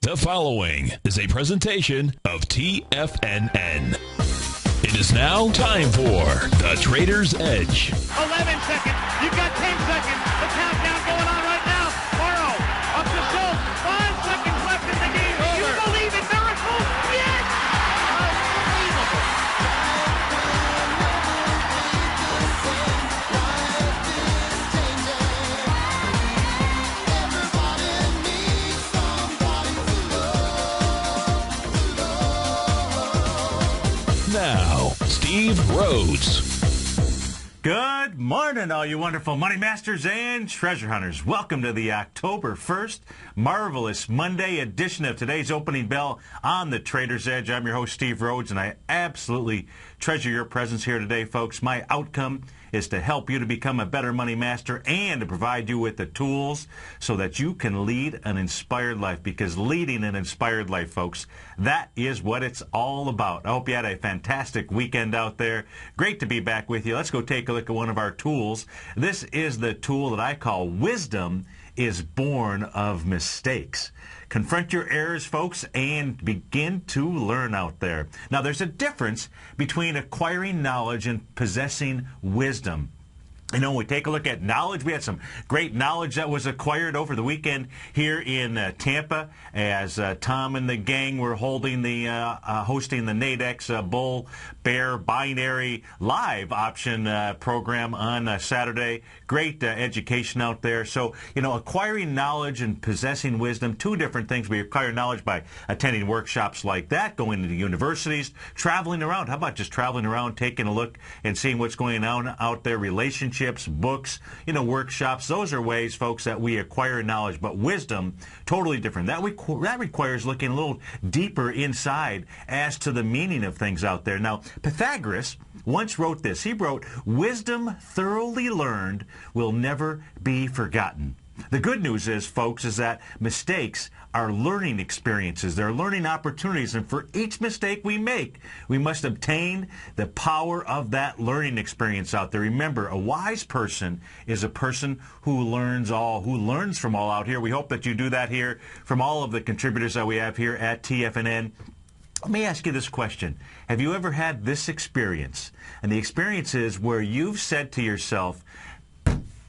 The following is a presentation of TFNN. It is now time for the Trader's Edge. 11 seconds. You've got 10 seconds. The countdown going on right now. Morrow up to Schultz. 5 seconds left in the game. Do you believe in miracles? Yes! Unbelievable. Now, Steve Rhodes. Good morning, all you wonderful money masters and treasure hunters. Welcome to the October 1st marvelous Monday edition of today's opening bell on the Trader's Edge. I'm your host, Steve Rhodes, and I absolutely treasure your presence here today, folks. My outcome is to help you to become a better money master and to provide you with the tools so that you can lead an inspired life, because leading an inspired life, folks, that is what it's all about. I hope you had a fantastic weekend out there. Great to be back with you. Let's go take a look at one of our tools. This is the tool that I call Wisdom is Born of Mistakes. Confront your errors, folks, and begin to learn out there. Now, there's a difference between acquiring knowledge and possessing wisdom. You know, when we take a look at knowledge, we had some great knowledge that was acquired over the weekend here in Tampa as Tom and the gang were holding the hosting the Nadex Bull Bear Binary Live Option program on Saturday. Great education out there. So, you know, acquiring knowledge and possessing wisdom, two different things. We acquire knowledge by attending workshops like that, going to universities, traveling around. How about just traveling around, taking a look and seeing what's going on out there, relationships, books, you know, workshops. Those are ways, folks, that we acquire knowledge. But wisdom, totally different. That requires looking a little deeper inside as to the meaning of things out there. Now, Pythagoras once wrote this. He wrote, "Wisdom thoroughly learned will never be forgotten." The good news is, folks, is that mistakes are learning experiences. They're learning opportunities. And for each mistake we make, we must obtain the power of that learning experience out there. Remember, a wise person is a person who learns from all out here. We hope that you do that here from all of the contributors that we have here at TFNN. Let me ask you this question. Have you ever had this experience? And the experience is where you've said to yourself,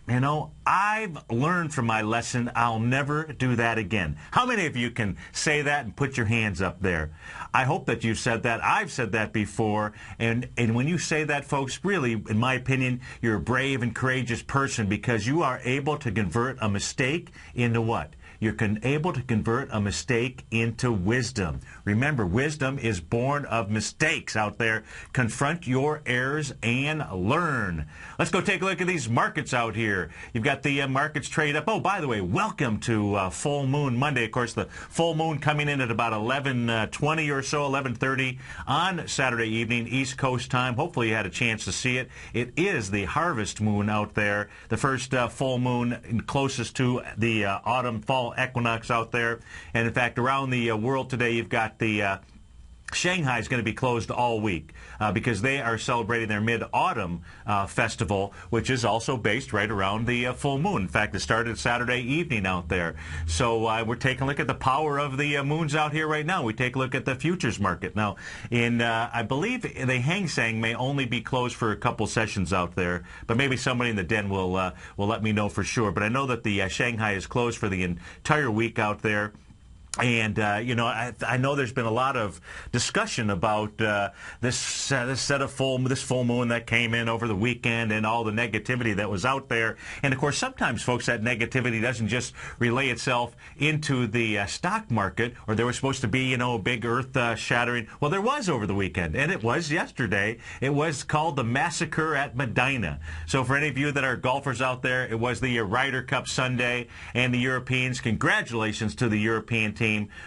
you know, I've learned from my lesson. I'll never do that again. How many of you can say that and put your hands up there? I hope that you've said that. I've said that before. And when you say that, folks, really, in my opinion, you're a brave and courageous person, because you are able to convert a mistake into what? You're able to convert a mistake into wisdom. Remember, wisdom is born of mistakes out there. Confront your errors and learn. Let's go take a look at these markets out here. You've got the markets trade up. Oh, by the way, welcome to Full Moon Monday. Of course, the full moon coming in at about 11:20 or so, 11:30 on Saturday evening, East Coast time. Hopefully you had a chance to see it. It is the harvest moon out there, the first full moon closest to the autumn-fall equinox out there. And in fact, around the world today, you've got the Shanghai is going to be closed all week because they are celebrating their Mid-Autumn Festival, which is also based right around the full moon. In fact, it started Saturday evening out there. So we're taking a look at the power of the moons out here right now. We take a look at the futures market. Now, I believe the Hang Seng may only be closed for a couple sessions out there, but maybe somebody in the den will let me know for sure. But I know that the Shanghai is closed for the entire week out there. And, you know, I know there's been a lot of discussion about this full moon that came in over the weekend and all the negativity that was out there. And, of course, sometimes, folks, that negativity doesn't just relay itself into the stock market, or there was supposed to be, you know, a big earth shattering. Well, there was over the weekend, and it was yesterday. It was called the Massacre at Medina. So for any of you that are golfers out there, it was the Ryder Cup Sunday, and the Europeans, congratulations to the European team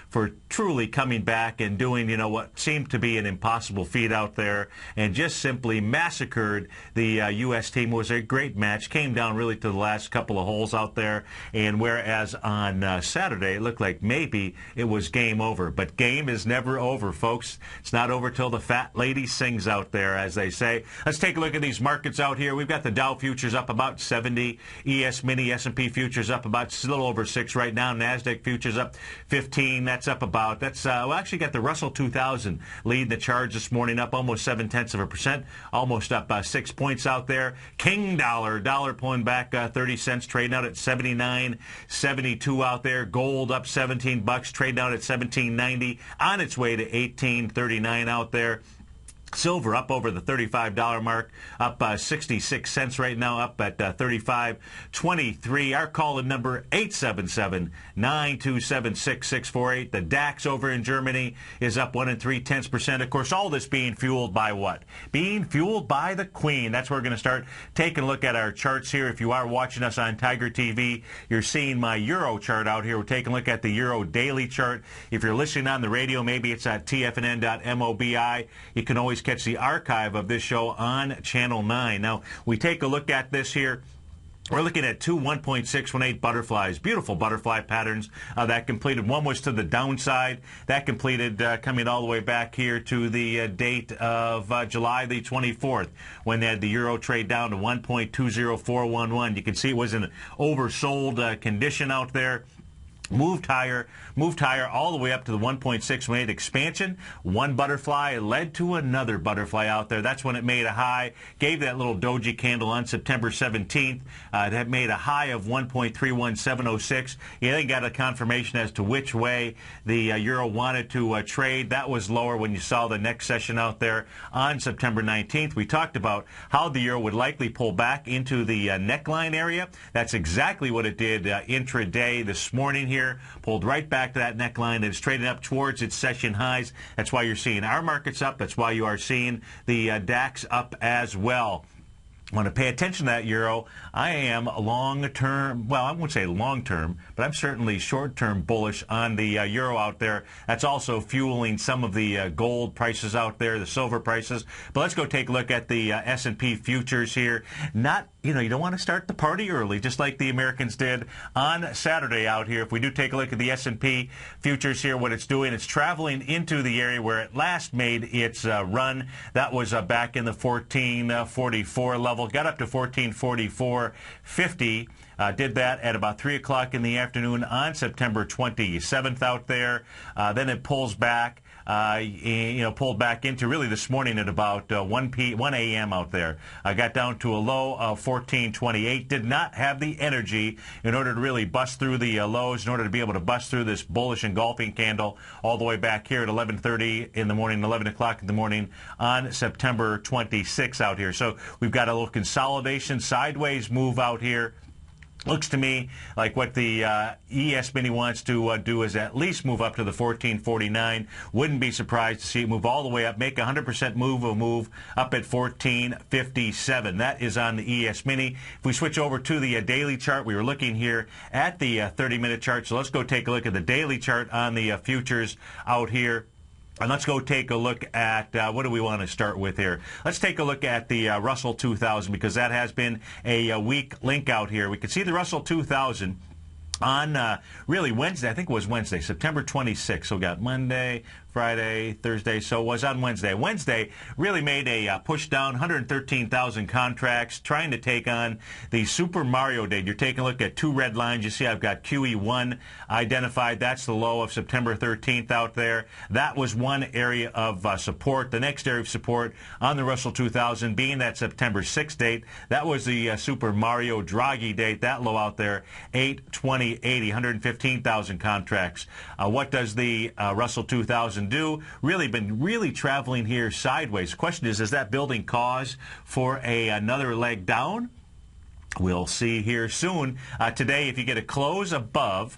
for truly coming back and doing, you know, what seemed to be an impossible feat out there, and just simply massacred the U.S. team. It was a great match. Came down really to the last couple of holes out there, and whereas on Saturday it looked like maybe it was game over. But game is never over, folks. It's not over till the fat lady sings out there, as they say. Let's take a look at these markets out here. We've got the Dow futures up about 70, ES Mini S&P futures up about a little over 6 right now, NASDAQ futures up 50. 15. That's up about, actually got the Russell 2000 leading the charge this morning, up almost 0.7%, almost up 6 points out there. King dollar pulling back 30 cents, trading out at 79.72 out there. Gold up $17, trading out at 17.90, on its way to 18.39 out there. Silver up over the $35 mark, up 66 cents right now, up at 35.23. Our call-in number 877-927-6648. The DAX over in Germany is up 1 3/10%. Of course, all this being fueled by what? Being fueled by the Queen. That's where we're going to start taking a look at our charts here. If you are watching us on Tiger TV, you're seeing my Euro chart out here. We're taking a look at the Euro daily chart. If you're listening on the radio, maybe it's at tfnn.mobi. You can always catch the archive of this show on Channel 9. Now, we take a look at this here. We're looking at two 1.618 butterflies, beautiful butterfly patterns that completed. One was to the downside. That completed coming all the way back here to the date of July the 24th, when they had the euro trade down to 1.20411. You can see it was in an oversold condition out there. Moved higher all the way up to the 1.618 expansion. One butterfly led to another butterfly out there. That's when it made a high, gave that little doji candle on September 17th. It had made a high of 1.31706. You then got a confirmation as to which way the euro wanted to trade. That was lower when you saw the next session out there on September 19th. We talked about how the euro would likely pull back into the neckline area. That's exactly what it did intraday this morning here. Pulled right back to that neckline and is trading up towards its session highs. That's why you're seeing our markets up. That's why you are seeing the DAX up as well. I want to pay attention to that euro. I am long-term, well, I won't say long-term, but I'm certainly short-term bullish on the euro out there. That's also fueling some of the gold prices out there, the silver prices. But let's go take a look at the S&P futures here. You don't want to start the party early, just like the Americans did on Saturday out here. If we do take a look at the S&P futures here, what it's doing, it's traveling into the area where it last made its run. That was back in the 1444 level. Got up to 1444.50. Did that at about 3 o'clock in the afternoon on September 27th out there. Then it pulls back. Pulled back into really this morning at about 1 a.m. out there. Got down to a low of 1428. Did not have the energy in order to really bust through the lows, in order to be able to bust through this bullish engulfing candle all the way back here at 11:30 in the morning, 11 o'clock in the morning on September 26th out here. So we've got a little consolidation sideways move out here. Looks to me like what the ES Mini wants to do is at least move up to the 1449. Wouldn't be surprised to see it move all the way up, make a 100% move up at 1457. That is on the ES Mini. If we switch over to the daily chart, we were looking here at the 30-minute chart. So let's go take a look at the daily chart on the futures out here. And let's go take a look at, what do we want to start with here? Let's take a look at the Russell 2000, because that has been a weak link out here. We can see the Russell 2000 on really Wednesday, I think it was Wednesday, September 26th. So we got Monday, Friday, Thursday, so it was on Wednesday. Wednesday really made a push down, 113,000 contracts, trying to take on the Super Mario Day. You're taking a look at two red lines. You see I've got QE1 identified. That's the low of September 13th out there. That was one area of support. The next area of support on the Russell 2000 being that September 6th date. That was the Super Mario Draghi date. That low out there, 820.80, 115,000 contracts. What does the Russell 2000 do? Really been traveling here sideways. The question is that building cause for another leg down? We'll see here soon. Today, if you get a close above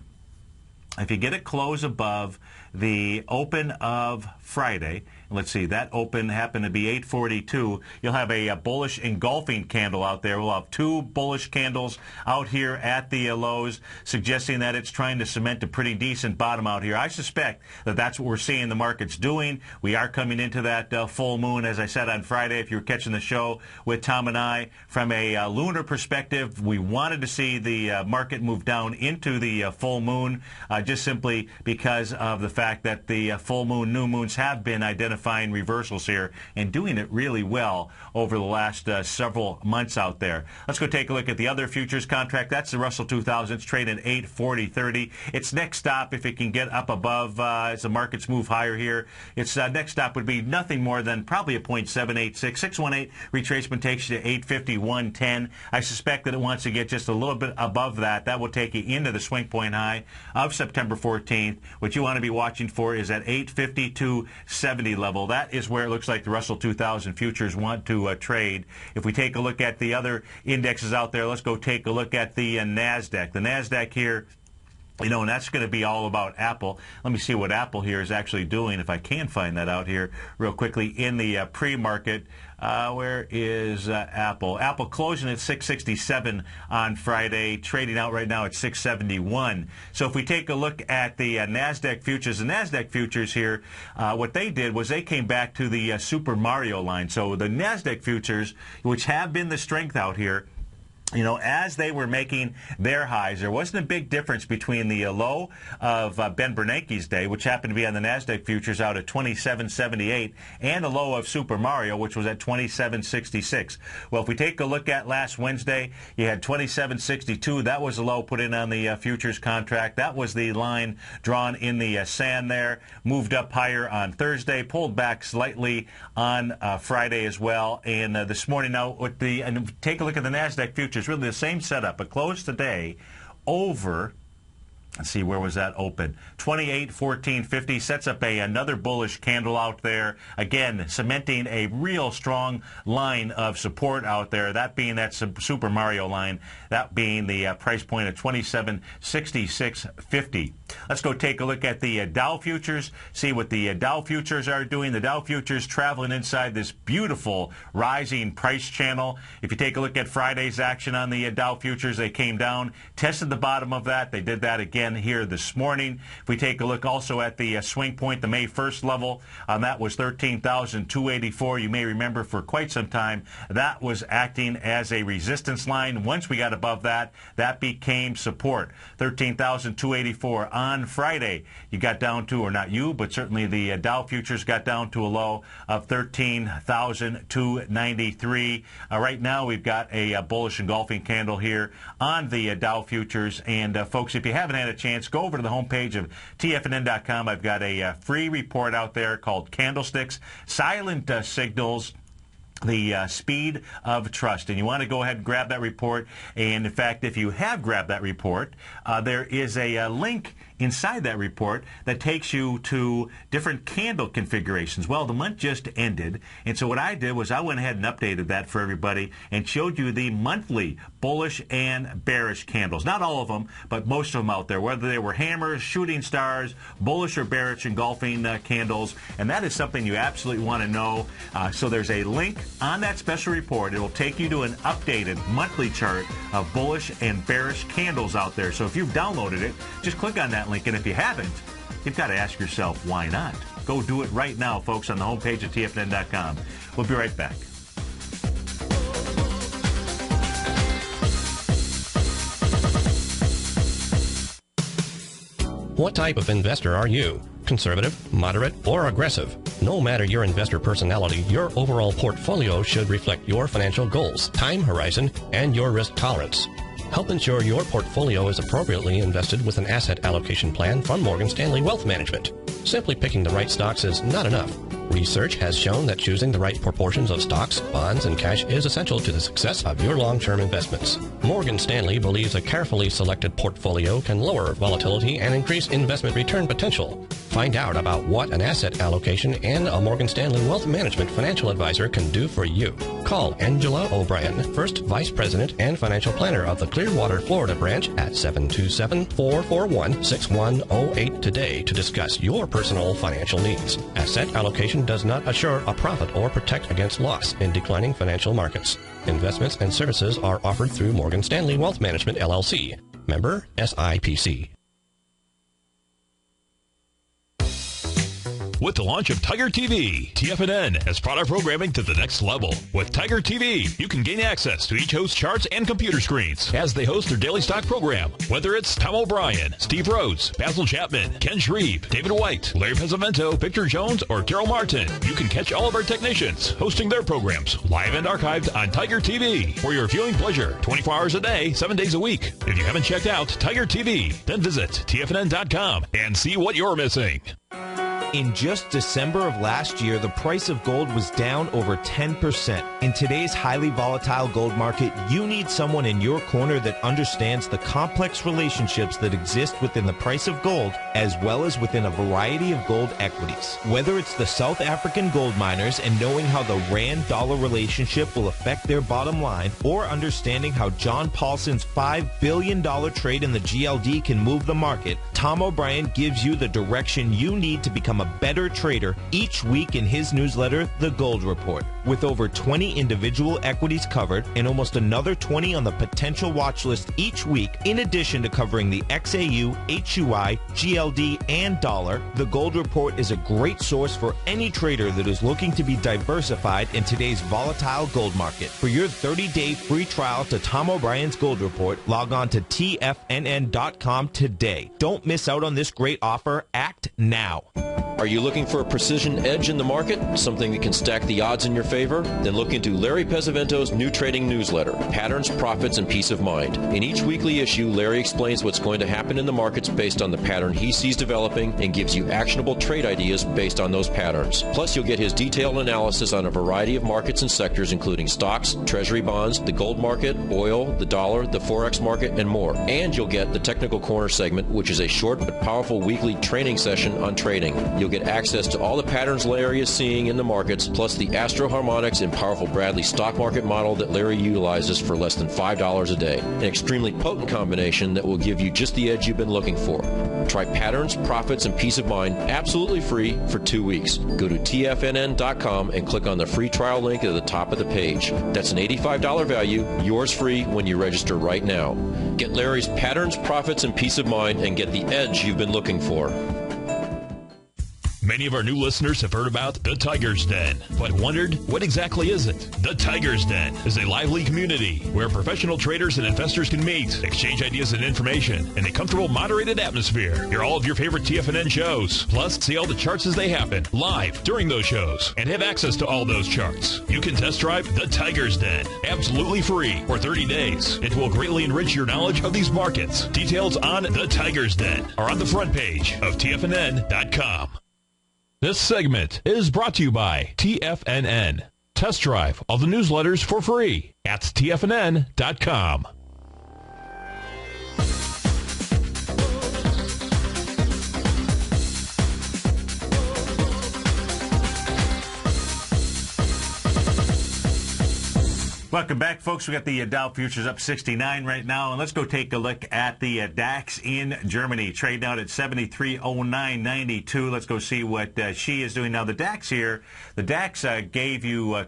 the open of Friday, let's see, that open happened to be 842. You'll have a bullish engulfing candle out there. We'll have two bullish candles out here at the lows, suggesting that it's trying to cement a pretty decent bottom out here. I suspect that that's what we're seeing the markets doing. We are coming into that full moon, as I said on Friday, if you were catching the show with Tom and I. From a lunar perspective, we wanted to see the market move down into the full moon. just simply because of the fact that the full moon, new moons have been identifying reversals here and doing it really well over the last several months out there. Let's go take a look at the other futures contract. That's the Russell 2000. It's trading at 840.30. Its next stop, if it can get up above as the markets move higher here, its next stop would be nothing more than probably a 0.786. 618 retracement takes you to 851.10. I suspect that it wants to get just a little bit above that. That will take you into the swing point high of September 14th. What you want to be watching for is at 852.70 level. That is where it looks like the Russell 2000 futures want to trade. If we take a look at the other indexes out there, let's go take a look at the NASDAQ. The NASDAQ here, and that's going to be all about Apple. Let me see what Apple here is actually doing, if I can find that out here real quickly in the pre-market. Where is Apple? Apple closing at 667 on Friday, trading out right now at 671. So if we take a look at the NASDAQ futures, the NASDAQ futures here, what they did was they came back to the Super Mario line. So the NASDAQ futures, which have been the strength out here, as they were making their highs, there wasn't a big difference between the low of Ben Bernanke's day, which happened to be on the NASDAQ futures out at 27.78, and the low of Super Mario, which was at 27.66. Well, if we take a look at last Wednesday, you had 27.62. That was the low put in on the futures contract. That was the line drawn in the sand there. Moved up higher on Thursday, pulled back slightly on Friday as well. And this morning, now, and take a look at the NASDAQ futures. It's really the same setup. It closed today over, let's see, where was that open? 28.14.50, sets up another bullish candle out there. Again, cementing a real strong line of support out there, that being that Super Mario line, that being the price point of 27.66.50. Let's go take a look at the Dow futures, see what the Dow futures are doing. The Dow futures traveling inside this beautiful rising price channel. If you take a look at Friday's action on the Dow futures, they came down, tested the bottom of that. They did that again here this morning. If we take a look also at the swing point, the May 1st level, that was 13,284. You may remember for quite some time that was acting as a resistance line. Once we got above that, that became support. 13,284. On Friday, you got down to, or not you, but certainly the Dow futures got down to a low of 13,293. Right now, we've got a bullish engulfing candle here on the Dow futures. And folks, if you haven't had a chance, go over to the homepage of TFNN.com. I've got a free report out there called Candlesticks, Silent Signals, the speed of trust. And you want to go ahead and grab that report. And in fact, if you have grabbed that report, there is a link inside that report that takes you to different candle configurations. Well, the month just ended, and so what I did was I went ahead and updated that for everybody and showed you the monthly bullish and bearish candles. Not all of them, but most of them out there, whether they were hammers, shooting stars, bullish or bearish engulfing candles, and that is something you absolutely want to know. So there's a link on that special report. It will take you to an updated monthly chart of bullish and bearish candles out there. So if you've downloaded it, just click on that link, and if you haven't, you've got to ask yourself, why not? Go do it right now, folks, on the homepage of TFNN.com. We'll be right back. What type of investor are you? Conservative, moderate, or aggressive? No matter your investor personality, your overall portfolio should reflect your financial goals, time horizon, and your risk tolerance. Help ensure your portfolio is appropriately invested with an asset allocation plan from Morgan Stanley Wealth Management. Simply picking the right stocks is not enough. Research has shown that choosing the right proportions of stocks, bonds, and cash is essential to the success of your long-term investments. Morgan Stanley believes a carefully selected portfolio can lower volatility and increase investment return potential. Find out about what an asset allocation and a Morgan Stanley Wealth Management financial advisor can do for you. Call Angela O'Brien, First Vice President and Financial Planner of the Clearwater, Florida branch at 727-441-6108 today to discuss your personal financial needs. Asset allocation does not assure a profit or protect against loss in declining financial markets. Investments and services are offered through Morgan Stanley Wealth Management, LLC. Member SIPC. with the launch of TigerTV. TFNN has brought our programming to the next level. With TigerTV, you can gain access to each host's charts and computer screens as they host their daily stock program. Whether it's Tom O'Brien, Steve Rhodes, Basil Chapman, Ken Shreve, David White, Larry Pesavento, Victor Jones, or Carol Martin, you can catch all of our technicians hosting their programs live and archived on TigerTV for your viewing pleasure 24 hours a day, 7 days a week. If you haven't checked out TigerTV, then visit TFNN.com and see what you're missing. In just December of last year, the price of gold was down over 10%. In today's highly volatile gold market, you need someone in your corner that understands the complex relationships that exist within the price of gold, as well as within a variety of gold equities. Whether it's the South African gold miners and knowing how the Rand-dollar relationship will affect their bottom line, or understanding how John Paulson's $5 billion trade in the GLD can move the market, Tom O'Brien gives you the direction you need to become a better trader each week in his newsletter, The Gold Report. With over 20 individual equities covered and almost another 20 on the potential watch list each week, in addition to covering the XAU, HUI, GLD, and dollar, The Gold Report is a great source for any trader that is looking to be diversified in today's volatile gold market. For your 30-day free trial to Tom O'Brien's Gold Report, log on to TFNN.com today. Don't miss out on this great offer. Act now. Are you looking for a precision edge in the market? Something that can stack the odds in your favor? Then look into Larry Pesavento's new trading newsletter, Patterns, Profits, and Peace of Mind. In each weekly issue, Larry explains what's going to happen in the markets based on the pattern he sees developing and gives you actionable trade ideas based on those patterns. Plus, you'll get his detailed analysis on a variety of markets and sectors, including stocks, treasury bonds, the gold market, oil, the dollar, the forex market, and more. And you'll get the Technical Corner segment, which is a short but powerful weekly training session on trading. You'll get access to all the patterns Larry is seeing in the markets, plus the Astro Harmonics and powerful Bradley stock market model that Larry utilizes for less than $5 a day. An extremely potent combination that will give you just the edge you've been looking for. Try Patterns, Profits, and Peace of Mind absolutely free for 2 weeks. Go to TFNN.com and click on the free trial link at the top of the page. That's an $85 value, yours free when you register right now. Get Larry's Patterns, Profits, and Peace of Mind and get the edge you've been looking for. Many of our new listeners have heard about the Tiger's Den, but wondered, what exactly is it? The Tiger's Den is a lively community where professional traders and investors can meet, exchange ideas and information in a comfortable, moderated atmosphere. Hear all of your favorite TFNN shows, plus see all the charts as they happen live during those shows, and have access to all those charts. You can test drive the Tiger's Den absolutely free for 30 days. It will greatly enrich your knowledge of these markets. Details on the Tiger's Den are on the front page of TFNN.com. This segment is brought to you by TFNN. Test drive all the newsletters for free at TFNN.com. Welcome back, folks. We got the Dow futures up 69 right now, and let's go take a look at the DAX in Germany. Trade out at 73.0992. Let's go see what she is doing now. The DAX here, the DAX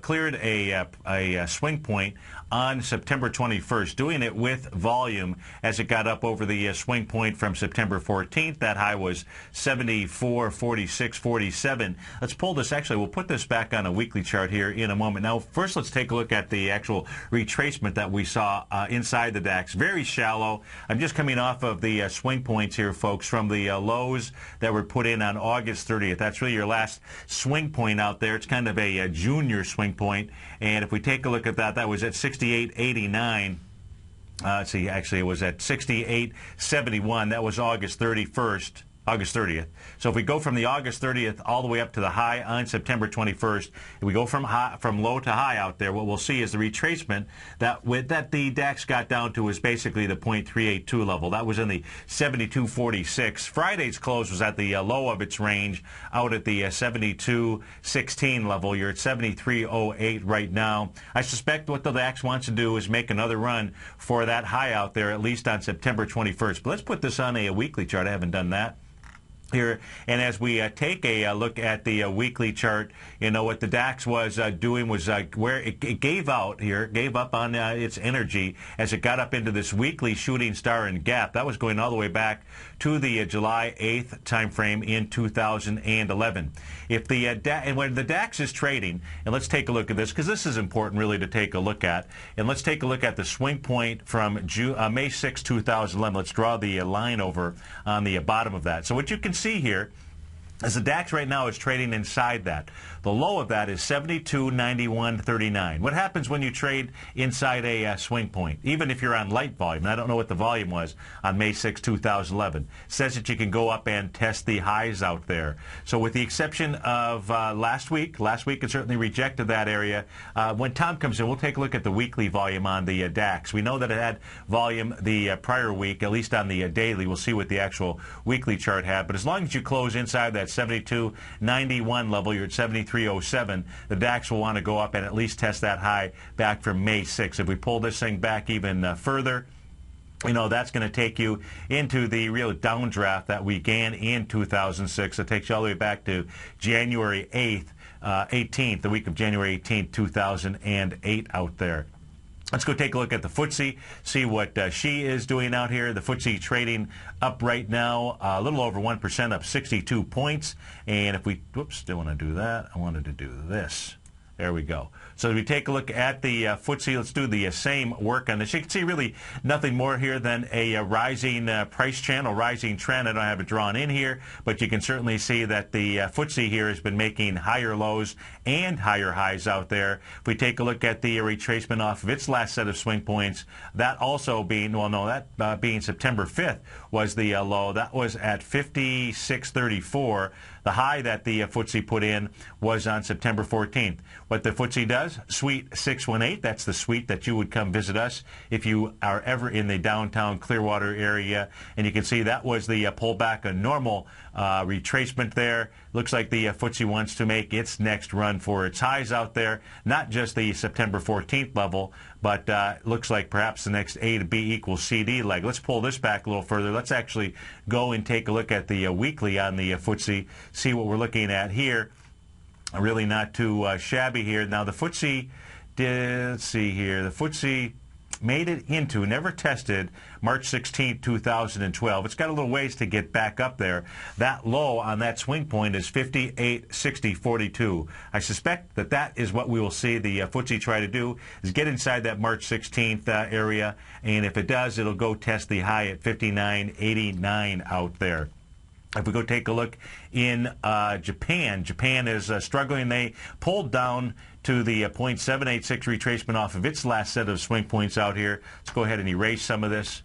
cleared a swing point on September 21st, doing it with volume as it got up over the swing point from September 14th. That high was 74.46.47. Let's pull this. Actually, we'll put this back on a weekly chart here in a moment. Now, first, let's take a look at the actual retracement that we saw inside the DAX. Very shallow. I'm just coming off of the swing points here, folks, from the lows that were put in on August 30th. That's really your last swing point out there. It's kind of a junior swing point. And if we take a look at that, that was at 68.89. Let's see, actually it was at 68.71. That was August 30th. So if we go from the August 30th all the way up to the high on September 21st, if we go from low to high out there, what we'll see is the retracement that the DAX got down to is basically the 0.382 level. That was in the 72.46. Friday's close was at the low of its range, out at the 72.16 level. You're at 73.08 right now. I suspect what the DAX wants to do is make another run for that high out there, at least on September 21st. But let's put this on a weekly chart. I haven't done that. here. And as we take a look at the weekly chart, what the DAX was doing was where it gave out here, gave up on its energy as it got up into this weekly shooting star and gap. That was going all the way back to the July 8th time frame in 2011. If the and when the DAX is trading, and let's take a look at this because this is important really to take a look at, and let's take a look at the swing point from May 6, 2011. Let's draw the line over on the bottom of that. So what you can see here is the DAX right now is trading inside that. The low of that is 72.91.39. What happens when you trade inside a swing point, even if you're on light volume? And I don't know what the volume was on May 6, 2011. It says that you can go up and test the highs out there. So with the exception of last week it certainly rejected that area. When Tom comes in, we'll take a look at the weekly volume on the DAX. We know that it had volume the prior week, at least on the daily. We'll see what the actual weekly chart had. But as long as you close inside that 72.91 level, you're at 73.07. The DAX will want to go up and at least test that high back from May 6. If we pull this thing back even further, that's going to take you into the real downdraft that we began in 2006. It takes you all the way back to January 18th, the week of January 18th, 2008 out there. Let's go take a look at the FTSE, see what she is doing out here. The FTSE trading up right now, a little over 1%, up 62 points. And if we, whoops, didn't want to do that. I wanted to do this. There we go. So if we take a look at the FTSE, let's do the same work on this. You can see really nothing more here than a rising price channel, rising trend. I don't have it drawn in here, but you can certainly see that the FTSE here has been making higher lows and higher highs out there. If we take a look at the retracement off of its last set of swing points, that also being, being September 5th was the low. That was at 56.34. The high that the FTSE put in was on September 14th. What the FTSE does, Suite 618, that's the suite that you would come visit us if you are ever in the downtown Clearwater area. And you can see that was the pullback, a normal retracement there. Looks like the FTSE wants to make its next run for its highs out there, not just the September 14th level, but looks like perhaps the next A to B equals CD leg. Let's pull this back a little further. Let's actually go and take a look at the weekly on the FTSE, see what we're looking at here. Really not too shabby here. Now the FTSE let's see here, the FTSE made it into, never tested, March 16, 2012. It's got a little ways to get back up there. That low on that swing point is 58.60.42. I suspect that that is what we will see the FTSE try to do, is get inside that March 16th area, and if it does, it'll go test the high at 59.89 out there. If we go take a look in Japan, Japan is struggling. They pulled down to the 0.786 retracement off of its last set of swing points out here. Let's go ahead and erase some of this.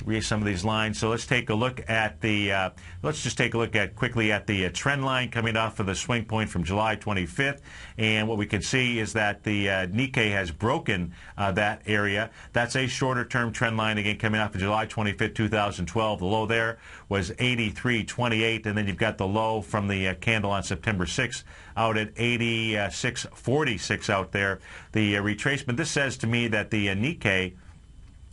Erase some of these lines. So let's take a look at the, let's just take a look at quickly at the trend line coming off of the swing point from July 25th. And what we can see is that the Nikkei has broken that area. That's a shorter term trend line, again, coming off of July 25th, 2012. The low there was 83.28. And then you've got the low from the candle on September 6th out at 86.46 out there. The retracement, this says to me that the Nikkei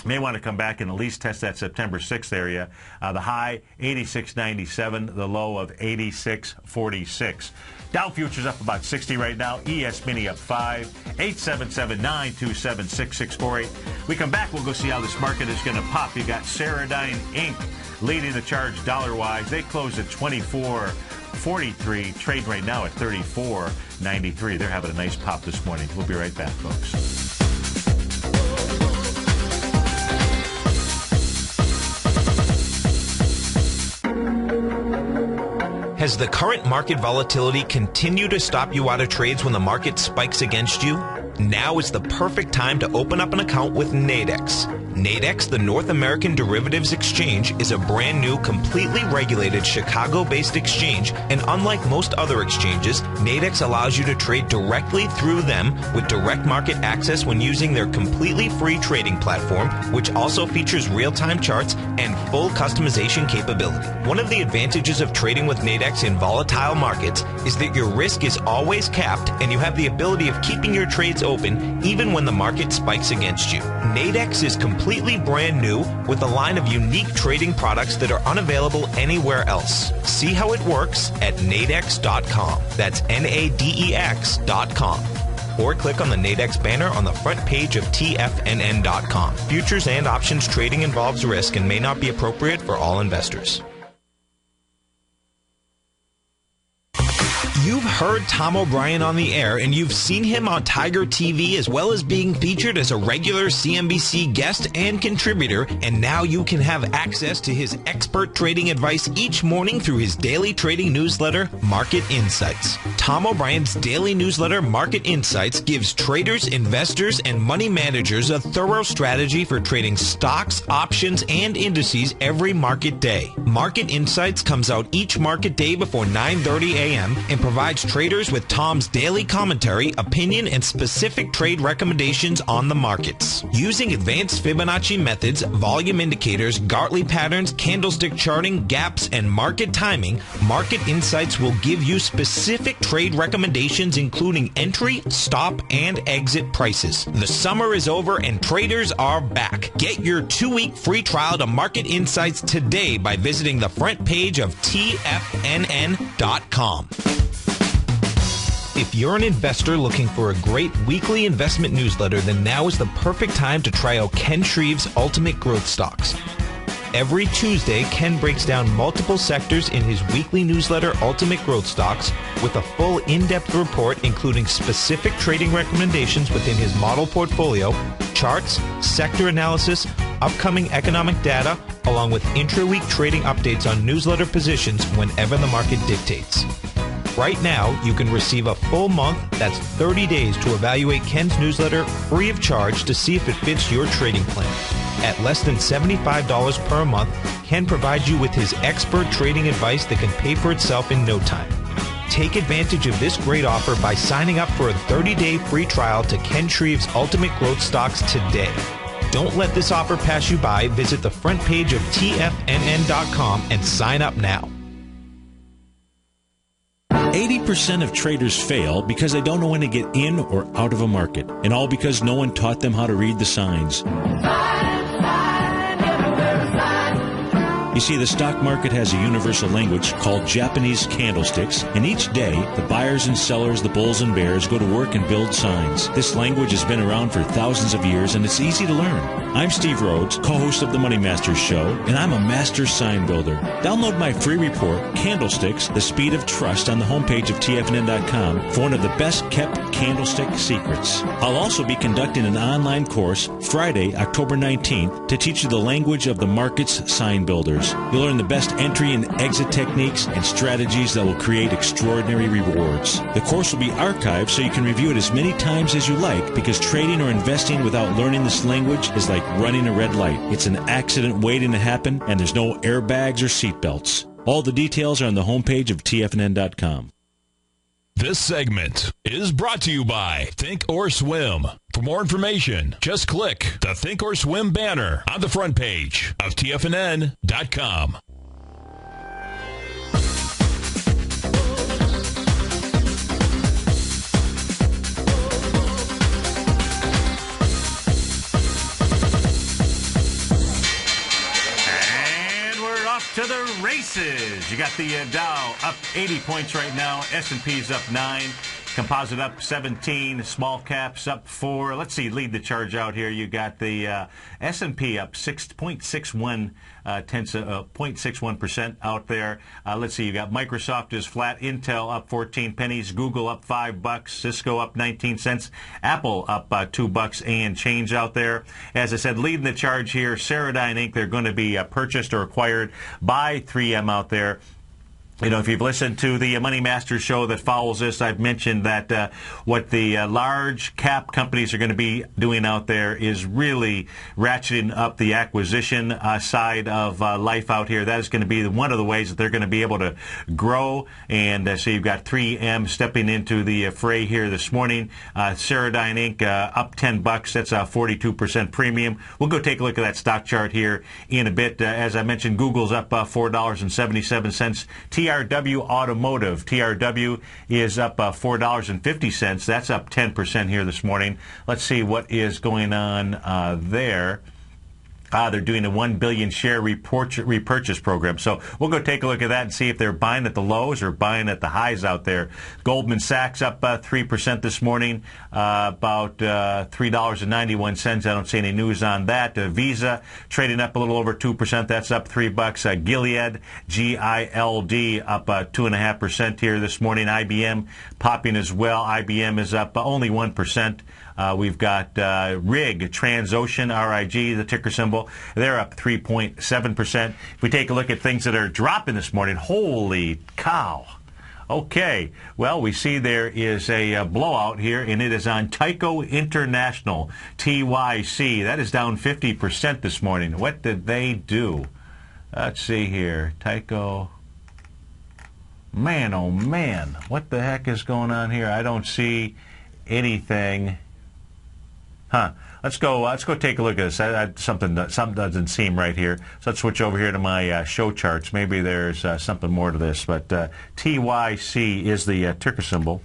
may want to come back and at least test that September 6th area. The high, 86.97, the low of 86.46. Dow futures up about 60 right now. ES Mini up 5. 877-927-6648. We come back, we'll go see how this market is going to pop. You got Ceradyne Inc. leading the charge dollar-wise. They closed at 24.43. Trade right now at 34.93. They're having a nice pop this morning. We'll be right back, folks. Has the current market volatility continued to stop you out of trades when the market spikes against you? Now is the perfect time to open up an account with Nadex. Nadex, the North American Derivatives Exchange, is a brand new, completely regulated Chicago-based exchange, and unlike most other exchanges, Nadex allows you to trade directly through them with direct market access when using their completely free trading platform, which also features real-time charts and full customization capability. One of the advantages of trading with Nadex in volatile markets is that your risk is always capped and you have the ability of keeping your trades open even when the market spikes against you. Nadex is completely completely brand new with a line of unique trading products that are unavailable anywhere else. See how it works at nadex.com. That's NADEX.com. Or click on the Nadex banner on the front page of TFNN.com. Futures and options trading involves risk and may not be appropriate for all investors. You've heard Tom O'Brien on the air, and you've seen him on Tiger TV, as well as being featured as a regular CNBC guest and contributor, and now you can have access to his expert trading advice each morning through his daily trading newsletter, Market Insights. Tom O'Brien's daily newsletter, Market Insights, gives traders, investors, and money managers a thorough strategy for trading stocks, options, and indices every market day. Market Insights comes out each market day before 9:30 a.m. and provides traders with Tom's daily commentary, opinion, and specific trade recommendations on the markets. Using advanced Fibonacci methods, volume indicators, Gartley patterns, candlestick charting, gaps, and market timing, Market Insights will give you specific trade recommendations including entry, stop, and exit prices. The summer is over and traders are back. Get your 2-week free trial to Market Insights today by visiting the front page of TFNN.com. If you're an investor looking for a great weekly investment newsletter, then now is the perfect time to try out Ken Shreve's Ultimate Growth Stocks. Every Tuesday, Ken breaks down multiple sectors in his weekly newsletter, Ultimate Growth Stocks, with a full in-depth report including specific trading recommendations within his model portfolio, charts, sector analysis, upcoming economic data, along with intra-week trading updates on newsletter positions whenever the market dictates. Right now, you can receive a full month, that's 30 days, to evaluate Ken's newsletter free of charge to see if it fits your trading plan. At less than $75 per month, Ken provides you with his expert trading advice that can pay for itself in no time. Take advantage of this great offer by signing up for a 30-day free trial to Ken Shreve's Ultimate Growth Stocks today. Don't let this offer pass you by. Visit the front page of TFNN.com and sign up now. 80% of traders fail because they don't know when to get in or out of a market, and all because no one taught them how to read the signs. You see, the stock market has a universal language called Japanese candlesticks, and each day, the buyers and sellers, the bulls and bears, go to work and build signs. This language has been around for thousands of years, and it's easy to learn. I'm Steve Rhodes, co-host of the Money Masters Show, and I'm a master sign builder. Download my free report, Candlesticks, The Speed of Trust, on the homepage of TFNN.com for one of the best-kept candlestick secrets. I'll also be conducting an online course Friday, October 19th, to teach you the language of the market's sign builders. You'll learn the best entry and exit techniques and strategies that will create extraordinary rewards. The course will be archived so you can review it as many times as you like, because trading or investing without learning this language is like running a red light. It's an accident waiting to happen, and there's no airbags or seatbelts. All the details are on the homepage of TFNN.com. This segment is brought to you by Think or Swim. For more information, just click the Think or Swim banner on the front page of TFNN.com. To the races. You got the Dow up 80 points right now. S&P's up 9. Composite up 17. Small caps up 4. Let's see, lead the charge out here. You got the S&P up 6.61 0.61% out there. Let's see, you got Microsoft is flat, Intel up 14 pennies, Google up $5, Cisco up 19 cents, Apple up $2 and change out there. As I said, leading the charge here, Ceradyne Inc. They're going to be purchased or acquired by 3M out there. You know, if you've listened to the Money Masters show that follows this, I've mentioned that what the large cap companies are going to be doing out there is really ratcheting up the acquisition side of life out here. That is going to be one of the ways that they're going to be able to grow. And so you've got 3M stepping into the fray here this morning. Ceradyne Inc. Up $10. That's a 42% premium. We'll go take a look at that stock chart here in a bit. As I mentioned, Google's up $4.77. TRW Automotive. TRW is up $4.50. That's up 10% here this morning. Let's see what is going on there. They're doing a 1 billion share repurchase program. So we'll go take a look at that and see if they're buying at the lows or buying at the highs out there. Goldman Sachs up 3% this morning, about $3.91. I don't see any news on that. Visa trading up a little over 2%. That's up $3. Gilead, G-I-L-D, up 2.5% here this morning. IBM popping as well. IBM is up only 1%. We've got RIG, Transocean, RIG, the ticker symbol. They're up 3.7%. If we take a look at things that are dropping this morning, holy cow. Okay, well, we see there is a blowout here, and it is on Tyco International, TYC. That is down 50% this morning. What did they do? Let's see here. Tyco. Man, oh man, what the heck is going on here? I don't see anything. Let's go take a look at this. Something doesn't seem right here. So let's switch over here to my show charts. Maybe there's something more to this. But TYC is the ticker symbol.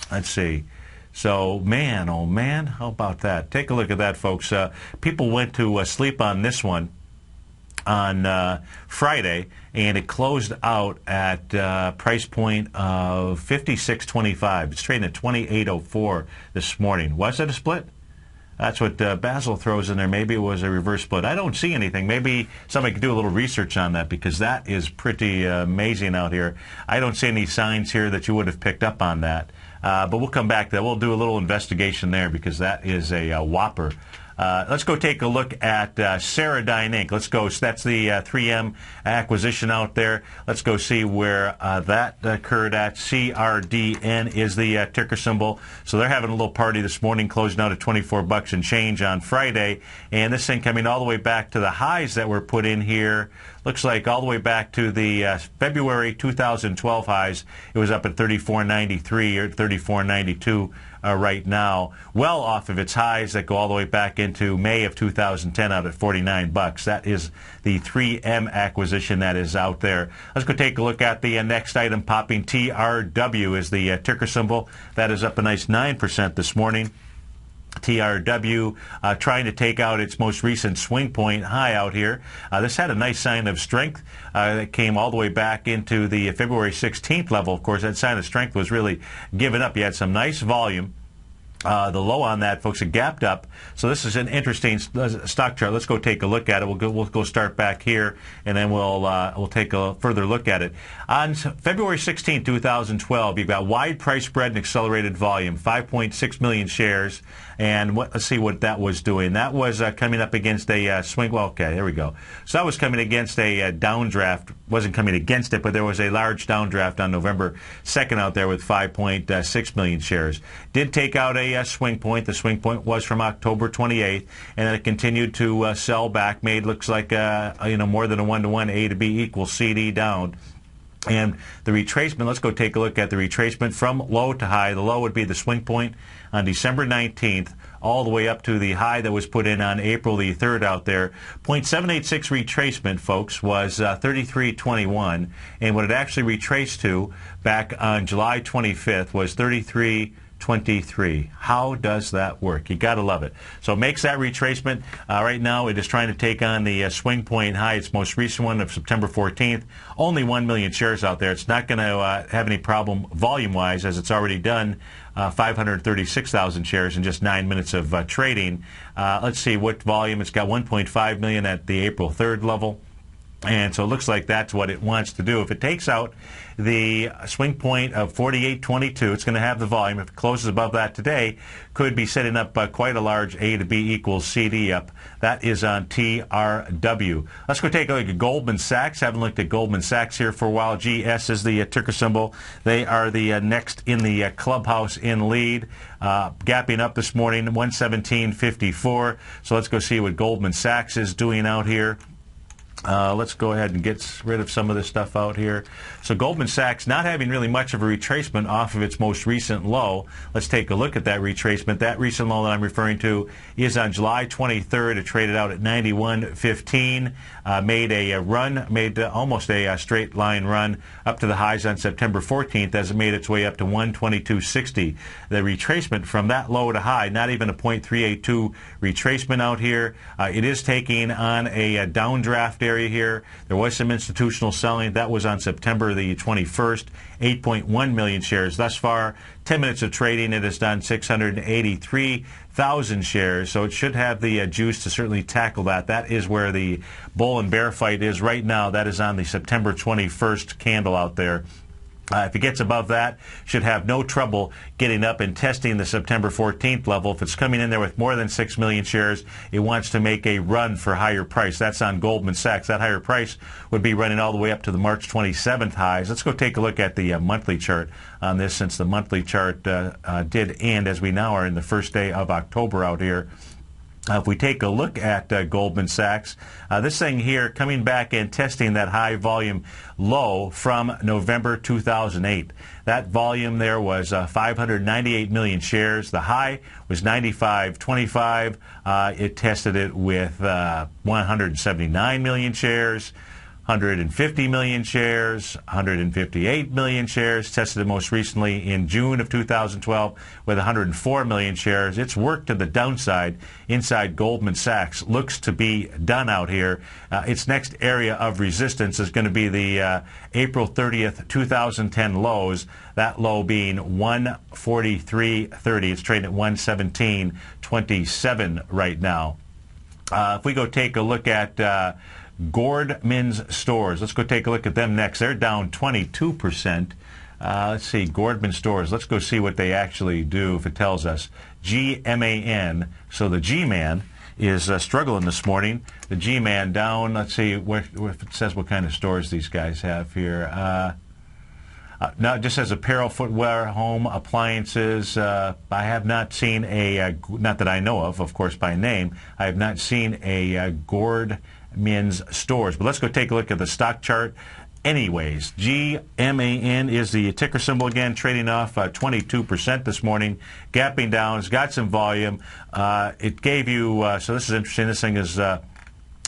Let's see. So, man, oh man, how about that? Take a look at that, folks. People went to sleep on this one on Friday, and it closed out at price point of $56.25. It's trading at $28.04 this morning. Was it a split? That's what Basil throws in there. Maybe it was a reverse split. I don't see anything. Maybe somebody could do a little research on that, because that is pretty amazing out here. I don't see any signs here that you would have picked up on that. But we'll come back to that. We'll do a little investigation there, because that is a whopper. Let's go take a look at Ceradyne Inc. Let's go. That's the 3M acquisition out there. Let's go see where that occurred at. CRDN is the ticker symbol. So they're having a little party this morning, closing out at $24 and change on Friday. And this thing coming all the way back to the highs that were put in here. Looks like all the way back to the February 2012 highs. It was up at $34.93 or $34.92 right now, well off of its highs that go all the way back into May of 2010 out at $49. That is the 3M acquisition that is out there. Let's go take a look at the next item popping. TRW is the ticker symbol. That is up a nice 9% this morning. TRW trying to take out its most recent swing point high out here. This had a nice sign of strength that came all the way back into the February 16th level. Of course, that sign of strength was really given up. You had some nice volume. The low on that, folks, it gapped up. So this is an interesting stock chart. Let's go take a look at it. We'll go start back here, and then we'll take a further look at it. On February 16, 2012, you've got wide price spread and accelerated volume, 5.6 million shares. And let's see what that was doing. That was coming up against a swing. Well, okay, there we go. So that was coming against a downdraft. Wasn't coming against it, but there was a large downdraft on November 2nd out there with 5.6 million shares. Did take out a swing point. The swing point was from October 28th, and then it continued to sell back. Made looks like more than a 1-to-1 A to B equals CD down. And the retracement, let's go take a look at the retracement from low to high. The low would be the swing point on December 19th, all the way up to the high that was put in on April the 3rd out there. 0.786 retracement, folks, was 33.21. And what it actually retraced to back on July 25th was 33.23. How does that work? You got to love it. So it makes that retracement. Right now it is trying to take on the swing point high, its most recent one of September 14th. Only 1 million shares out there. It's not going to have any problem volume-wise, as it's already done 536,000 shares in just 9 minutes of trading. Let's see what volume. It's got 1.5 million at the April 3rd level. And so it looks like that's what it wants to do. If it takes out the swing point of 48.22, it's going to have the volume. If it closes above that today, could be setting up quite a large A to B equals CD up. That is on TRW. Let's go take a look at Goldman Sachs. Haven't looked at Goldman Sachs here for a while. GS is the ticker symbol. They are the next in the clubhouse in lead. Gapping up this morning, 117.54. So let's go see what Goldman Sachs is doing out here. Let's go ahead and get rid of some of this stuff out here. So Goldman Sachs not having really much of a retracement off of its most recent low. Let's take a look at that retracement. That recent low that I'm referring to is on July 23rd. It traded out at 91.15. Made a run, made almost a straight line run up to the highs on September 14th as it made its way up to 122.60. The retracement from that low to high, not even a 0.382 retracement out here. It is taking on a downdraft area here. There was some institutional selling. That was on September the 21st. 8.1 million shares thus far. 10 minutes of trading, it has done 683,000 shares, so it should have the juice to certainly tackle that. That is where the bull and bear fight is right now. That is on the September 21st candle out there. If it gets above that, should have no trouble getting up and testing the September 14th level. If it's coming in there with more than 6 million shares, it wants to make a run for higher price. That's on Goldman Sachs. That higher price would be running all the way up to the March 27th highs. Let's go take a look at the monthly chart on this, since the monthly chart did end, as we now are in the first day of October out here. If we take a look at Goldman Sachs, this thing here coming back and testing that high volume low from November 2008. That volume there was 598 million shares. The high was 95.25. It tested it with 179 million shares. 150 million shares, 158 million shares, tested it most recently in June of 2012 with 104 million shares. It's worked to the downside inside Goldman Sachs. Looks to be done out here. Its next area of resistance is going to be the April 30th, 2010 lows, that low being 143.30. It's trading at 117.27 right now. If we go take a look at Gordman's Stores. Let's go take a look at them next. They're down 22%. Let's see, Gordman Stores. Let's go see what they actually do if it tells us. G-M-A-N. So the G-Man is struggling this morning. The G-Man down. Let's see if it says what kind of stores these guys have here. No, it just says apparel, footwear, home, appliances. I have not seen a, not that I know of course, by name. I have not seen a Gordman's Stores. But let's go take a look at the stock chart. Anyways, GMAN is the ticker symbol again, trading off 22% this morning, gapping down. It's got some volume. It gave you, so this is interesting, this thing is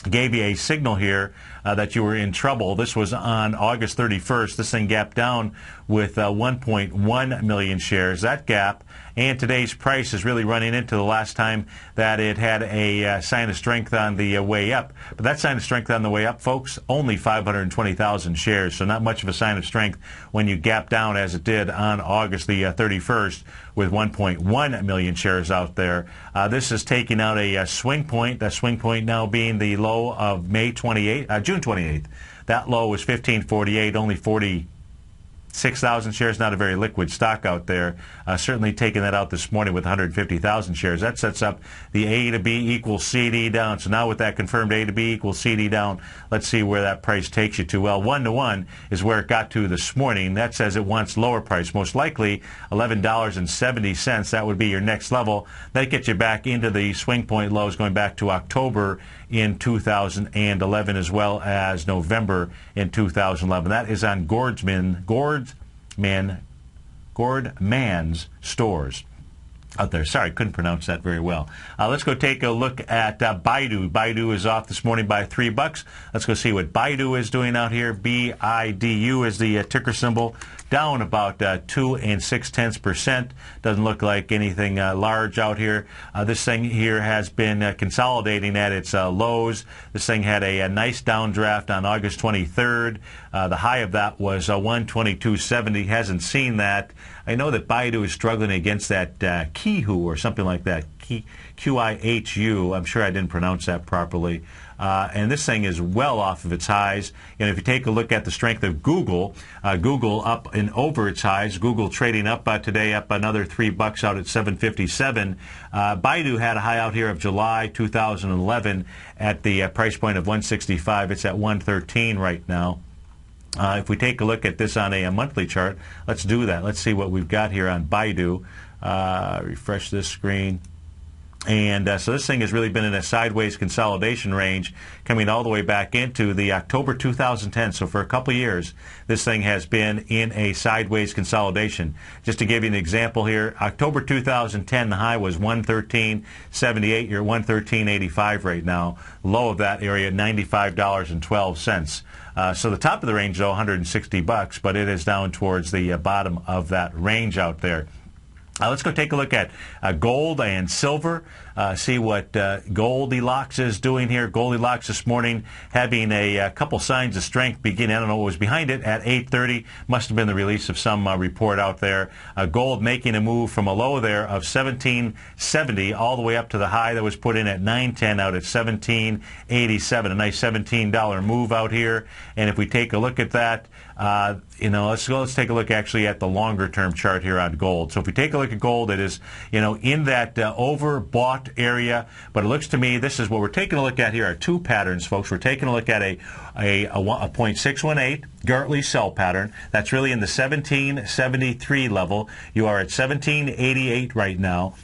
gave you a signal here that you were in trouble. This was on August 31st. This thing gapped down with 1.1 million shares. That gap and today's price is really running into the last time that it had a sign of strength on the way up. But that sign of strength on the way up, folks, only 520,000 shares, so not much of a sign of strength when you gap down as it did on August the 31st with 1.1 million shares out there. This is taking out a swing point, that swing point now being the low of June 28th. That low was 1548, only 46,000 shares, not a very liquid stock out there. Certainly taking that out this morning with 150,000 shares. That sets up the A to B equals CD down. So now with that confirmed A to B equals CD down, let's see where that price takes you to. Well, 1-to-1 is where it got to this morning. That says it wants lower price, most likely $11.70. That would be your next level. That gets you back into the swing point lows going back to October in 2011 as well as November in 2011. That is on Gordman's Stores out there. Sorry, couldn't pronounce that very well. Let's go take a look at Baidu. Baidu is off this morning by $3. Let's go see what Baidu is doing out here. B-I-D-U is the ticker symbol. Down about 2 6/10%. Doesn't look like anything large out here. This thing here has been consolidating at its lows. This thing had a nice downdraft on August 23rd. The high of that was 122.70. Hasn't seen that. I know that Baidu is struggling against that Qihu or something like that. Qihu. I'm sure I didn't pronounce that properly. And this thing is well off of its highs. And if you take a look at the strength of Google, Google up and over its highs. Google trading up today, up another $3 out at 757. Baidu had a high out here of July 2011 at the price point of 165. It's at 113 right now. If we take a look at this on a monthly chart, let's do that. Let's see what we've got here on Baidu. Refresh this screen. And so this thing has really been in a sideways consolidation range coming all the way back into the October 2010. So for a couple of years, this thing has been in a sideways consolidation. Just to give you an example here, October 2010, the high was 113.78. You're at 113.85 right now. Low of that area, $95.12. So the top of the range, though, $160, but it is down towards the bottom of that range out there. Let's go take a look at gold and silver, see what Goldilocks is doing here. Goldilocks this morning having a couple signs of strength beginning. I don't know what was behind it at 8:30. Must have been the release of some report out there. Gold making a move from a low there of 17.70 all the way up to the high that was put in at 9:10 out at 17.87. A nice $17 move out here. And if we take a look at that, let's take a look actually at the longer term chart here on gold. So if we take a look at gold, it is, in that overbought area. But it looks to me, this is what we're taking a look at here are two patterns, folks. We're taking a look at a 0.618 Gartley sell pattern. That's really in the 1773 level. You are at 1788 right now.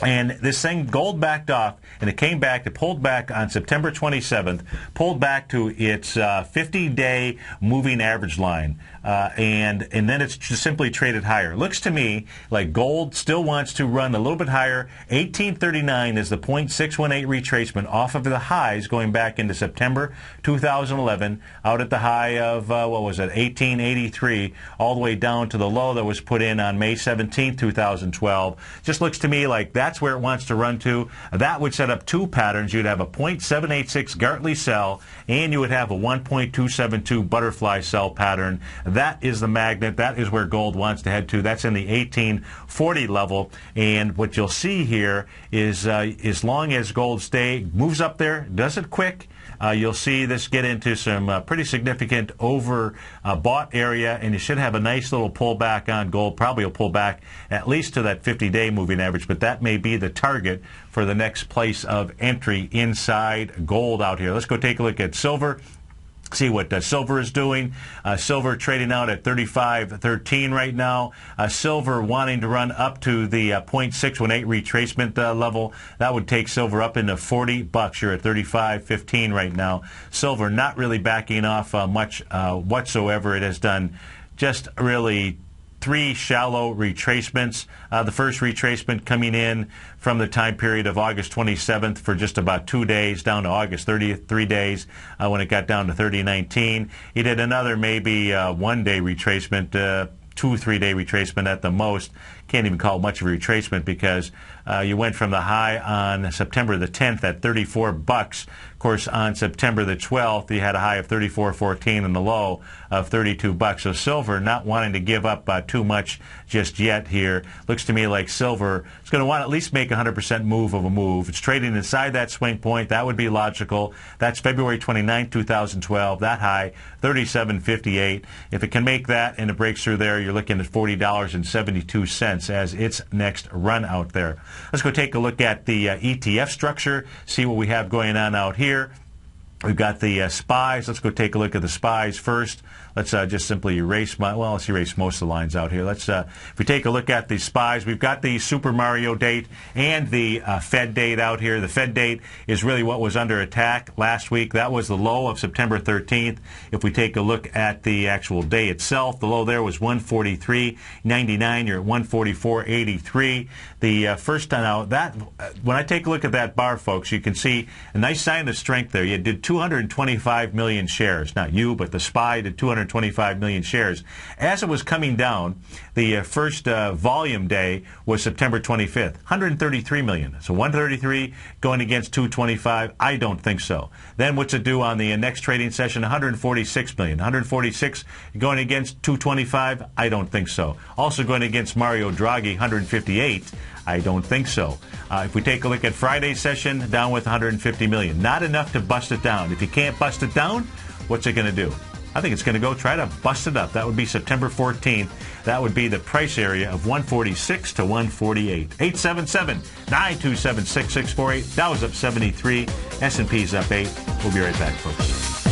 And this thing, gold backed off, and it came back, it pulled back on September 27th, pulled back to its 50-day moving average line, and then it's just simply traded higher. Looks to me like gold still wants to run a little bit higher. 1839 is the 0.618 retracement off of the highs going back into September 2011, out at the high of, 1883, all the way down to the low that was put in on May 17th, 2012. Just looks to me like that's where it wants to run to. That would set up two patterns. You'd have a 0.786 Gartley sell, and you would have a 1.272 butterfly sell pattern. That is the magnet. That is where gold wants to head to. That's in the 1840 level. And what you'll see here is as long as gold moves up there, does it quick, you'll see this get into some pretty significant overbought area, and you should have a nice little pullback on gold. Probably will pull back at least to that 50-day moving average, but that may be the target for the next place of entry inside gold out here. Let's go take a look at silver. See what silver is doing. Silver trading out at 35.13 right now. Silver wanting to run up to the 0.618 retracement level. That would take silver up into $40. You're at 35.15 right now. Silver not really backing off much whatsoever. It has done just really three shallow retracements. The first retracement coming in from the time period of August 27th for just about 2 days down to August 30th, 3 days when it got down to 30.19. He did another maybe 1 day retracement, 2-3 day retracement at the most. Can't even call it much of a retracement because you went from the high on September the 10th at $34. Of course, on September the 12th, you had a high of $34.14 and the low of $32. So silver not wanting to give up too much just yet here. Looks to me like silver is going to want to at least make a 100% move of a move. It's trading inside that swing point. That would be logical. That's February 29, 2012. That high, $37.58. If it can make that and it breaks through there, you're looking at $40.72 as its next run out there. Let's go take a look at the ETF structure, see what we have going on out here. We've got the SPYs. Let's go take a look at the SPYs first. Let's just simply erase let's erase most of the lines out here. Let's if we take a look at the SPYs, we've got the Super Mario date and the Fed date out here. The Fed date is really what was under attack last week. That was the low of September 13th. If we take a look at the actual day itself, the low there was 143.99. You're at 144.83. The first time out, that when I take a look at that bar, folks, you can see a nice sign of strength there. You did 225 million shares. Not you, but the SPY did 225 million shares. As it was coming down, the first volume day was September 25th, 133 million. So 133 going against 225, I don't think so. Then what's it do on the next trading session? 146 million. 146 going against 225, I don't think so. Also going against Mario Draghi, 158. I don't think so. If we take a look at Friday's session, down with 150 million. Not enough to bust it down. If you can't bust it down, what's it going to do? I think it's going to go try to bust it up. That would be September 14th. That would be the price area of 146 to 148. 877-927-6648. Dow's up 73. S&P's up 8. We'll be right back, folks.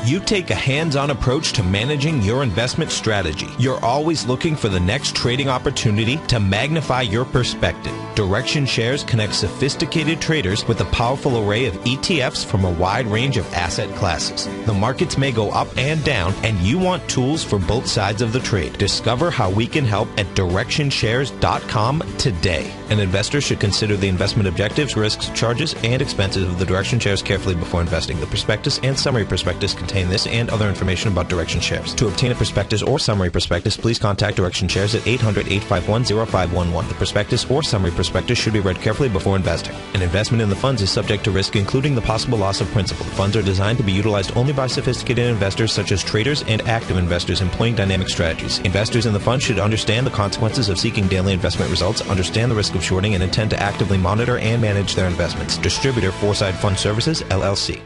You take a hands-on approach to managing your investment strategy. You're always looking for the next trading opportunity to magnify your perspective. Direction Shares connects sophisticated traders with a powerful array of ETFs from a wide range of asset classes. The markets may go up and down, and you want tools for both sides of the trade. Discover how we can help at DirectionShares.com today. An investor should consider the investment objectives, risks, charges, and expenses of the Direction Shares carefully before investing. The prospectus and summary prospectus contain this and other information about Direction Shares. To obtain a prospectus or summary prospectus, please contact Direction Shares at 800-851-0511. The prospectus or summary prospectus should be read carefully before investing. An investment in the funds is subject to risk, including the possible loss of principal. The funds are designed to be utilized only by sophisticated investors such as traders and active investors employing dynamic strategies. Investors in the fund should understand the consequences of seeking daily investment results, understand the risk of shorting, and intend to actively monitor and manage their investments. Distributor, Foreside Fund Services, LLC.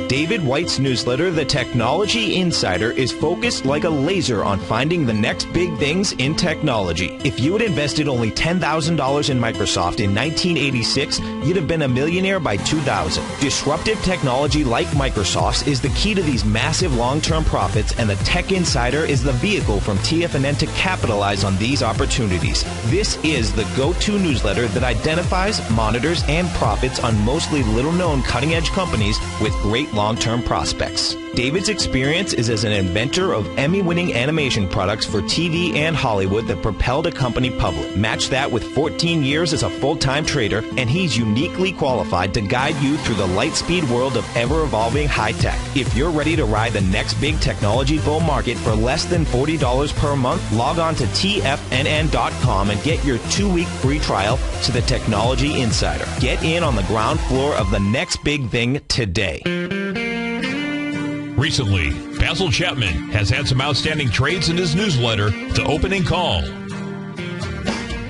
David White's newsletter, The Technology Insider, is focused like a laser on finding the next big things in technology. If you had invested only $10,000 in Microsoft in 1986, you'd have been a millionaire by 2000. Disruptive technology like Microsoft's is the key to these massive long-term profits, and the Tech Insider is the vehicle from TFNN to capitalize on these opportunities. This is the go-to newsletter that identifies, monitors, and profits on mostly little-known cutting-edge companies with great long-term prospects. David's experience is as an inventor of Emmy-winning animation products for TV and Hollywood that propelled a company public. Match that with 14 years as a full-time trader, and he's uniquely qualified to guide you through the light-speed world of ever-evolving high-tech. If you're ready to ride the next big technology bull market for less than $40 per month, log on to TFNN.com and get your 2-week free trial to the Technology Insider. Get in on the ground floor of the next big thing today. Recently, Basil Chapman has had some outstanding trades in his newsletter, The Opening Call.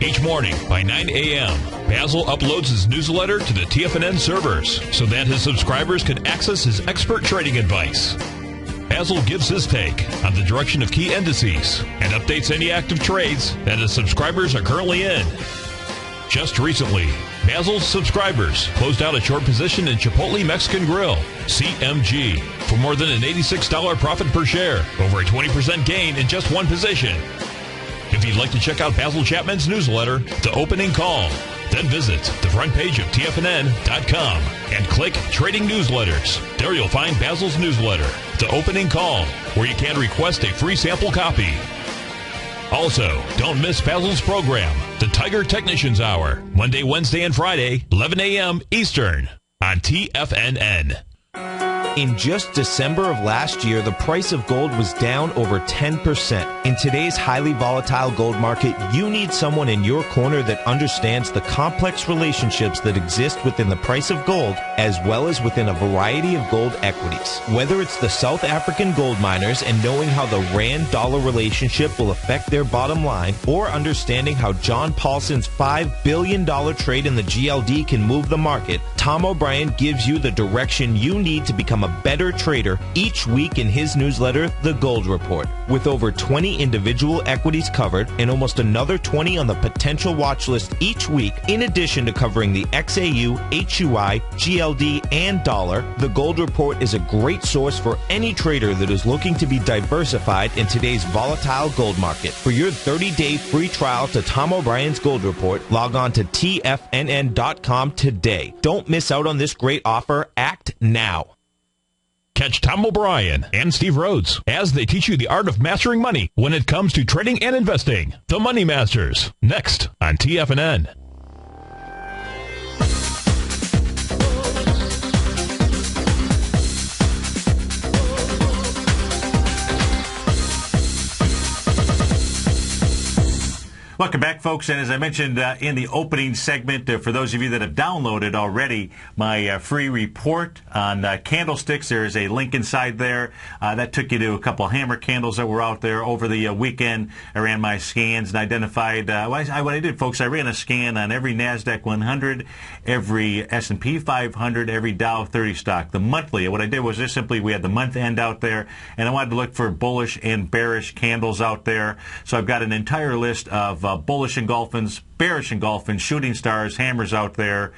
Each morning by 9 a.m., Basil uploads his newsletter to the TFNN servers so that his subscribers can access his expert trading advice. Basil gives his take on the direction of key indices and updates any active trades that his subscribers are currently in. Just recently, Basil's subscribers closed out a short position in Chipotle Mexican Grill, CMG, for more than an $86 profit per share, over a 20% gain in just one position. If you'd like to check out Basil Chapman's newsletter, The Opening Call, then visit the front page of TFNN.com and click Trading Newsletters. There you'll find Basil's newsletter, The Opening Call, where you can request a free sample copy. Also, don't miss Basil's program, The Tiger Technicians Hour, Monday, Wednesday, and Friday, 11 a.m. Eastern, on TFNN. In just December of last year, the price of gold was down over 10%. In today's highly volatile gold market, you need someone in your corner that understands the complex relationships that exist within the price of gold, as well as within a variety of gold equities. Whether it's the South African gold miners and knowing how the rand-dollar relationship will affect their bottom line, or understanding how John Paulson's $5 billion trade in the GLD can move the market, Tom O'Brien gives you the direction you need to become a better trader each week in his newsletter, The Gold Report. With over 20 individual equities covered and almost another 20 on the potential watch list each week, in addition to covering the XAU, HUI, GLD, and dollar, The Gold Report is a great source for any trader that is looking to be diversified in today's volatile gold market. For your 30-day free trial to Tom O'Brien's Gold Report, log on to TFNN.com today. Don't miss out on this great offer. Act now. Catch Tom O'Brien and Steve Rhodes as they teach you the art of mastering money when it comes to trading and investing. The Money Masters, next on TFNN. Welcome back, folks. And as I mentioned in the opening segment, for those of you that have downloaded already my free report on candlesticks, there is a link inside there that took you to a couple of hammer candles that were out there over the weekend. I ran my scans and identified what I did, folks. I ran a scan on every NASDAQ 100, every S&P 500, every Dow 30 stock. The monthly, what I did was just simply we had the month end out there, and I wanted to look for bullish and bearish candles out there. So I've got an entire list of bullish engulfings, bearish engulfing, shooting stars, hammers out there.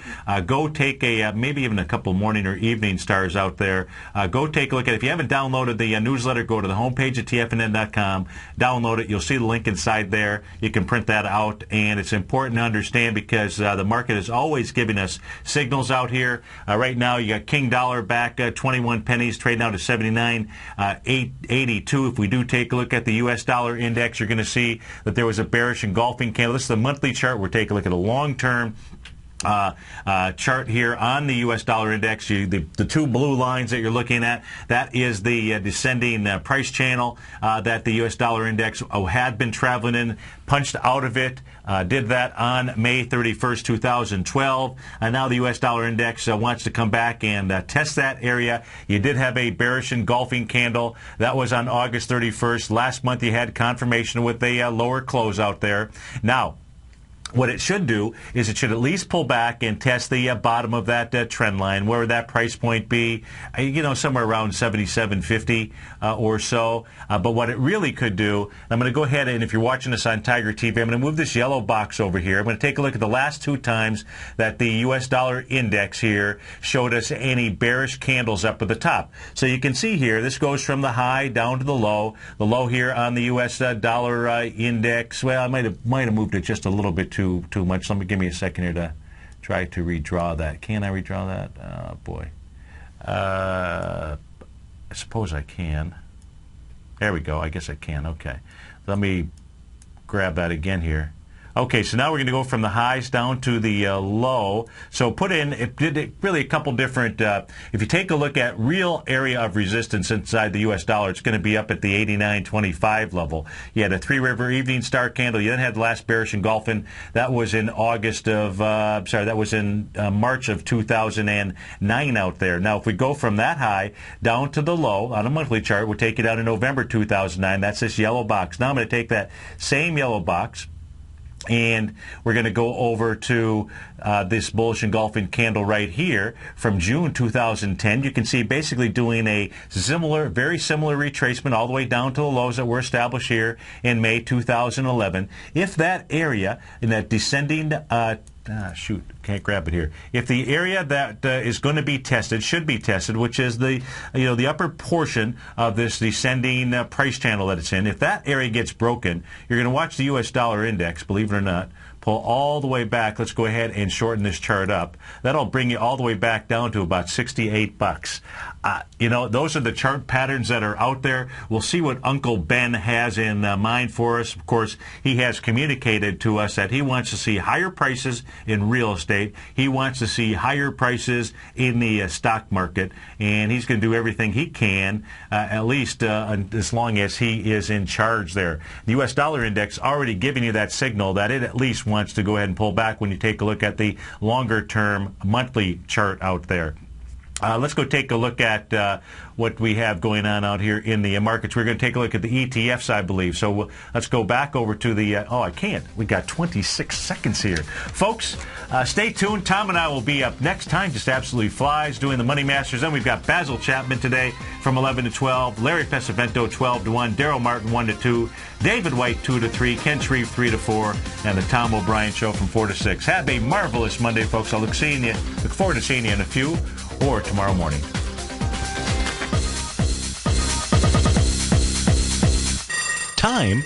Go take maybe even a couple morning or evening stars out there. Go take a look at it. If you haven't downloaded the newsletter, go to the homepage at tfnn.com. Download it. You'll see the link inside there. You can print that out, and it's important to understand because the market is always giving us signals out here. Right now, you got King Dollar back 21 pennies, trading out to 79.82. If we do take a look at the U.S. dollar index, you're going to see that there was a bearish engulfing candle. This is the monthly chart. We're taking a look at a long-term chart here on the U.S. dollar index. The two blue lines that you're looking at, that is the descending price channel that the U.S. dollar index had been traveling in, punched out of it, did that on May 31st, 2012. And now the U.S. dollar index wants to come back and test that area. You did have a bearish engulfing candle. That was on August 31st. Last month you had confirmation with a lower close out there. Now, what it should do is it should at least pull back and test the bottom of that trend line. Where would that price point be? Somewhere around 77.50 or so. But what it really could do, I'm going to go ahead and if you're watching this on Tiger TV, I'm going to move this yellow box over here. I'm going to take a look at the last two times that the U.S. dollar index here showed us any bearish candles up at the top. So you can see here, this goes from the high down to the low. The low here on the U.S. dollar index, well, I might have moved it just a little bit too much. Give me a second here to try to redraw that. Can I redraw that? Oh, boy. I suppose I can. There we go. I guess I can. Okay. Let me grab that again here. Okay, so now we're going to go from the highs down to the low. So put in, it did really a couple different, if you take a look at real area of resistance inside the U.S. dollar, it's going to be up at the 89.25 level. You had a three-river evening star candle. You then had the last bearish engulfing. That was in March of 2009 out there. Now, if we go from that high down to the low on a monthly chart, we'll take it out in November 2009. That's this yellow box. Now I'm going to take that same yellow box, and we're going to go over to this bullish engulfing candle right here from June 2010. You can see basically doing a very similar retracement all the way down to the lows that were established here in May 2011. If that area in that descending can't grab it here. If the area that is going to be tested, should be tested, which is the upper portion of this descending price channel that it's in, if that area gets broken, you're going to watch the U.S. dollar index, believe it or not, pull all the way back. Let's go ahead and shorten this chart up. That'll bring you all the way back down to about 68 bucks. Those are the chart patterns that are out there. We'll see what Uncle Ben has in mind for us. Of course, he has communicated to us that he wants to see higher prices in real estate. He wants to see higher prices in the stock market, and he's going to do everything he can, at least as long as he is in charge there. The U.S. dollar index already giving you that signal that it at least wants to go ahead and pull back when you take a look at the longer-term monthly chart out there. Let's go take a look at what we have going on out here in the markets. We're going to take a look at the ETFs, I believe. So let's go back over to the... I can't. We got 26 seconds here. Folks, stay tuned. Tom and I will be up next time. Just absolutely flies doing the Money Masters. Then we've got Basil Chapman today from 11 to 12, Larry Pesavento 12 to 1, Daryl Martin 1 to 2, David White 2 to 3, Ken Shreve 3 to 4, and the Tom O'Brien Show from 4 to 6. Have a marvelous Monday, folks. I look forward to seeing you in a few or tomorrow morning. Time